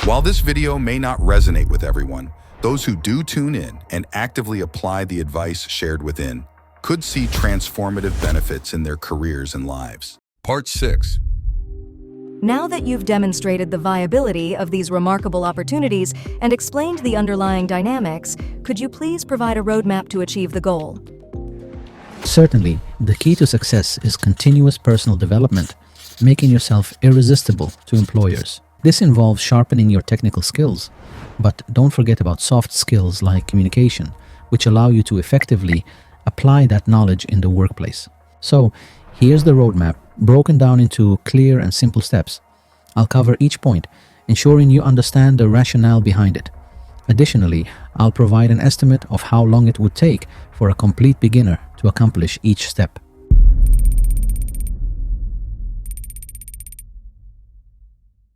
While this video may not resonate with everyone, those who do tune in and actively apply the advice shared within could see transformative benefits in their careers and lives. Part 6. Now that you've demonstrated the viability of these remarkable opportunities and explained the underlying dynamics, could you please provide a roadmap to achieve the goal? Certainly, the key to success is continuous personal development, making yourself irresistible to employers. This involves sharpening your technical skills, but don't forget about soft skills like communication, which allow you to effectively apply that knowledge in the workplace. So, here's the roadmap, broken down into clear and simple steps. I'll cover each point, ensuring you understand the rationale behind it. Additionally, I'll provide an estimate of how long it would take for a complete beginner to accomplish each step.